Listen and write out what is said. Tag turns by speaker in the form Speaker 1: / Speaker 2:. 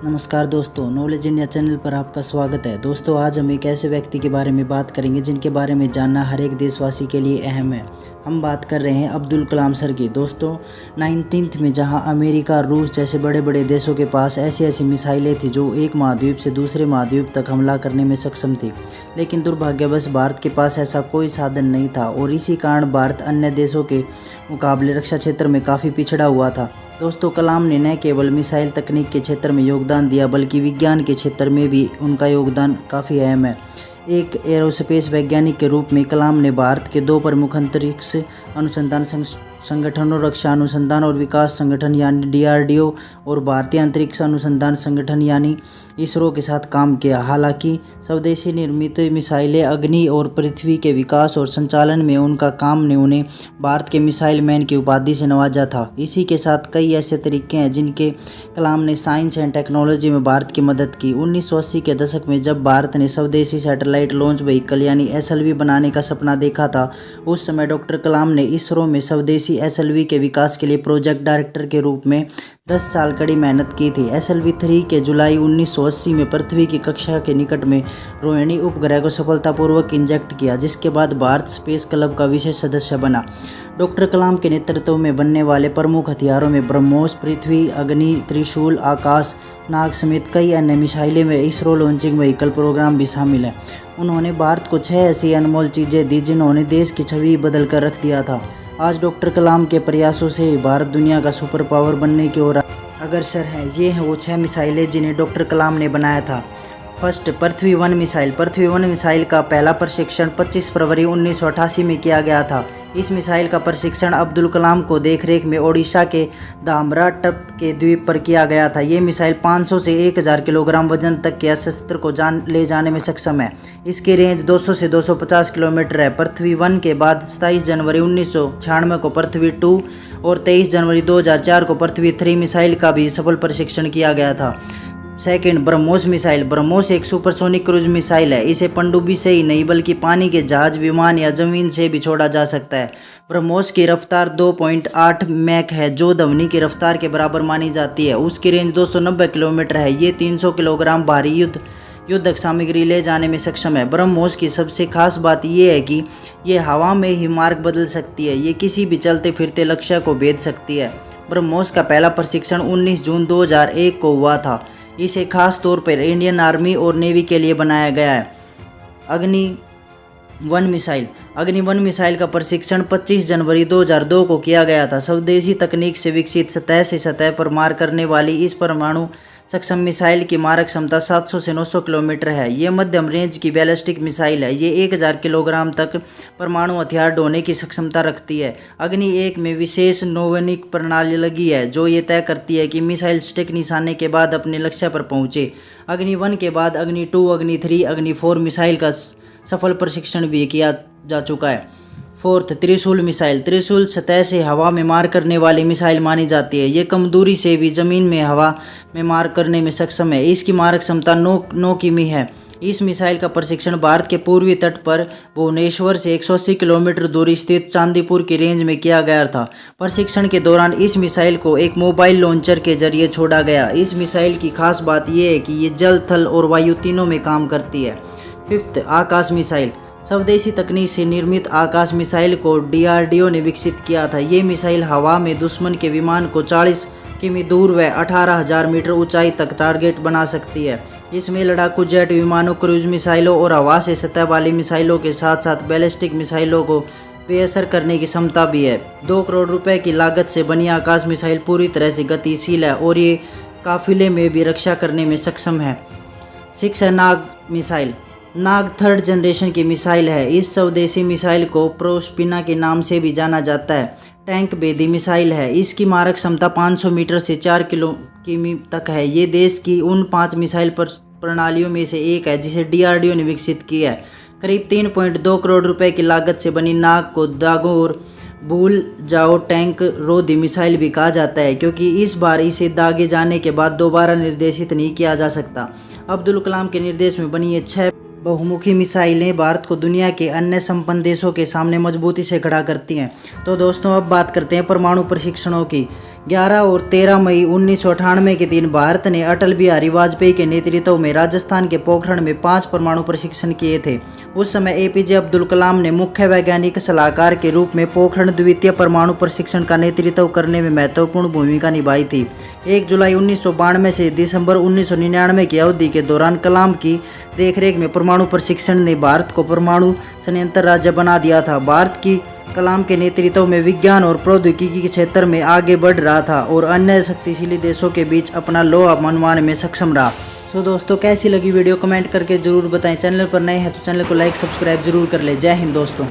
Speaker 1: नमस्कार दोस्तों, knowledge India channel पर आपका स्वागत है। दोस्तों, आज हम एक ऐसे व्यक्ति के बारे में बात करेंगे जिनके बारे में जानना हर एक देशवासी के लिए अहम है। हम बात कर रहे हैं अब्दुल कलाम सर की। दोस्तों, 19th में जहां अमेरिका, रूस जैसे बड़े बड़े देशों के पास ऐसी ऐसी मिसाइलें थी जो एक महाद्वीप से दूसरे महाद्वीप तक हमला करने में सक्षम थी, लेकिन दुर्भाग्यवश भारत के पास ऐसा कोई साधन नहीं था और इसी कारण भारत अन्य देशों के मुकाबले रक्षा क्षेत्र में काफ़ी पिछड़ा हुआ था। दोस्तों, कलाम ने न केवल मिसाइल तकनीक के क्षेत्र में योगदान दिया बल्कि विज्ञान के क्षेत्र में भी उनका योगदान काफ़ी अहम है। एक एरोस्पेस वैज्ञानिक के रूप में कलाम ने भारत के दो प्रमुख अंतरिक्ष अनुसंधान संगठनों, रक्षा अनुसंधान और विकास संगठन यानी DRDO और भारतीय अंतरिक्ष अनुसंधान संगठन यानी इसरो के साथ काम किया। हालांकि स्वदेशी निर्मित मिसाइलें अग्नि और पृथ्वी के विकास और संचालन में उनका काम ने उन्हें भारत के मिसाइल मैन की उपाधि से नवाजा था। इसी के साथ कई ऐसे तरीके हैं जिनके कलाम ने साइंस एंड टेक्नोलॉजी में भारत की मदद की। 1980 के दशक में जब भारत ने स्वदेशी सैटेलाइट लॉन्च व्हीकल यानी SLV बनाने का सपना देखा था, उस समय डॉक्टर कलाम ने इसरो में स्वदेशी SLV के विकास के लिए प्रोजेक्ट डायरेक्टर के रूप में 10 साल कड़ी मेहनत की थी। SLV-3 के जुलाई 1980 में पृथ्वी की कक्षा के निकट में रोहिणी उपग्रह को सफलतापूर्वक इंजेक्ट किया, जिसके बाद भारत स्पेस क्लब का विशेष सदस्य बना। डॉक्टर कलाम के नेतृत्व में बनने वाले प्रमुख हथियारों में ब्रह्मोस, पृथ्वी, अग्नि, त्रिशूल, आकाश नाग समेत कई अन्य मिसाइलें में इसरो लॉन्चिंग व्हीकल प्रोग्राम भी शामिल है। उन्होंने भारत को 6 ऐसी अनमोल चीज़ें दी जिन्होंने देश की छवि बदल कर रख दिया था। आज डॉक्टर कलाम के प्रयासों से भारत दुनिया का सुपर पावर बनने की ओर अग्रसर है। ये हैं वो 6 मिसाइलें जिन्हें डॉक्टर कलाम ने बनाया था। First, Prithvi missile. Prithvi missile का पहला प्रशिक्षण 25 फरवरी 1988 में किया गया था। इस मिसाइल का प्रशिक्षण अब्दुल कलाम को देखरेख में ओडिशा के धामरा टप के द्वीप पर किया गया था। ये मिसाइल 500 से 1000 किलोग्राम वजन तक के शस्त्र को ले जाने में सक्षम है। इसकी रेंज 200 से 250 किलोमीटर है। पृथ्वी-1 के बाद 27 जनवरी 1996 को पृथ्वी-2 और 23 जनवरी 2004 को पृथ्वी-3 मिसाइल का भी सफल प्रशिक्षण किया गया था। Second, BrahMos missile. ब्रह्मोस एक सुपरसोनिक क्रूज मिसाइल है। इसे पनडुब्बी से ही नहीं बल्कि पानी के जहाज, विमान या जमीन से भी छोड़ा जा सकता है। ब्रह्मोस की रफ्तार 2.8 मैक है, जो ध्वनि की रफ्तार के बराबर मानी जाती है। उसकी रेंज 290 किलोमीटर है। ये 300 किलोग्राम भारी युद्धक सामग्री ले जाने में सक्षम है। ब्रह्मोस की सबसे खास बात यह है कि ये हवा में ही मार्ग बदल सकती है। ये किसी भी चलते फिरते लक्ष्य को भेद सकती है। ब्रह्मोस का पहला प्रशिक्षण 19 जून 2001 को हुआ था। इसे खास तौर पर इंडियन आर्मी और नेवी के लिए बनाया गया है। अग्नि-1 मिसाइल। अग्नि-1 मिसाइल का प्रशिक्षण 25 जनवरी 2002 को किया गया था। स्वदेशी तकनीक से विकसित सतह से सतह पर मार करने वाली इस परमाणु सक्षम मिसाइल की मारक क्षमता 700 से 900 किलोमीटर है। ये मध्यम रेंज की बैलिस्टिक मिसाइल है। ये 1000 किलोग्राम तक परमाणु हथियार ढोने की सक्षमता रखती है। अग्नि-1 में विशेष नौवैनिक प्रणाली लगी है जो ये तय करती है कि मिसाइल सटीक निशाने के बाद अपने लक्ष्य पर पहुंचे। अग्नि-1 के बाद अग्नि-2, अग्नि-3, अग्नि-4 मिसाइल का सफल प्रशिक्षण भी किया जा चुका है। फोर्थ, त्रिशूल मिसाइल। त्रिशूल सतह से हवा में मार करने वाली मिसाइल मानी जाती है। ये कम दूरी से भी जमीन में हवा में मार करने में सक्षम है। इसकी मारक क्षमता 9 किमी है। इस मिसाइल का प्रशिक्षण भारत के पूर्वी तट पर भुवनेश्वर से 180 किलोमीटर दूरी स्थित चांदीपुर की रेंज में किया गया था। प्रशिक्षण के दौरान इस मिसाइल को एक मोबाइल लॉन्चर के जरिए छोड़ा गया। इस मिसाइल की खास बात यह है कि ये जल, थल और वायु तीनों में काम करती है। फिफ्थ, आकाश मिसाइल। स्वदेशी तकनीक से निर्मित आकाश मिसाइल को DRDO ने विकसित किया था। ये मिसाइल हवा में दुश्मन के विमान को 40 किमी दूर व 18,000 मीटर ऊंचाई तक टारगेट बना सकती है। इसमें लड़ाकू जेट विमानों, क्रूज मिसाइलों और हवा से सतह वाली मिसाइलों के साथ साथ बैलिस्टिक मिसाइलों को बेअसर करने की क्षमता भी है। 2 करोड़ रुपए की लागत से बनी आकाश मिसाइल पूरी तरह से गतिशील है और ये काफिले में भी रक्षा करने में सक्षम है। 6 है नाग मिसाइल। नाग 3rd जनरेशन की मिसाइल है। इस स्वदेशी मिसाइल को प्रोस्पिना के नाम से भी जाना जाता है। टैंक भेदी मिसाइल है। इसकी मारक क्षमता 500 मीटर से 4 किमी तक है। ये देश की उन 5 मिसाइल प्रणालियों में से एक है जिसे DRDO ने विकसित किया है। करीब 3.2 करोड़ रुपए की लागत से बनी नाग को दागों और भूल जाओ टैंक रोधी मिसाइल भी कहा जाता है, क्योंकि इस बार इसे दागे जाने के बाद दोबारा निर्देशित नहीं किया जा सकता। अब्दुल कलाम के निर्देश में बनी ये 6 बहुमुखी मिसाइलें भारत को दुनिया के अन्य संपन्न देशों के सामने मजबूती से खड़ा करती हैं। तो दोस्तों, अब बात करते हैं परमाणु प्रशिक्षणों की। 11 और 13 मई 1998 के दिन भारत ने अटल बिहारी वाजपेयी के नेतृत्व में राजस्थान के पोखरण में 5 परमाणु परीक्षण किए थे। उस समय एपीजे अब्दुल कलाम ने मुख्य वैज्ञानिक सलाहकार के रूप में पोखरण द्वितीय परमाणु परीक्षण का नेतृत्व करने में महत्वपूर्ण भूमिका निभाई थी। 1 जुलाई 1992 से दिसंबर 1999 की अवधि के दौरान कलाम की देखरेख में परमाणु परीक्षण ने भारत को परमाणु संयंत्र राज्य बना दिया था। भारत की कलाम के नेतृत्व में विज्ञान और प्रौद्योगिकी के क्षेत्र में आगे बढ़ रहा था और अन्य शक्तिशाली देशों के बीच अपना लोहा मनवाने में सक्षम रहा। तो दोस्तों, कैसी लगी वीडियो कमेंट करके जरूर बताएं। चैनल पर नए हैं तो चैनल को लाइक सब्सक्राइब जरूर कर ले। जय हिंद दोस्तों।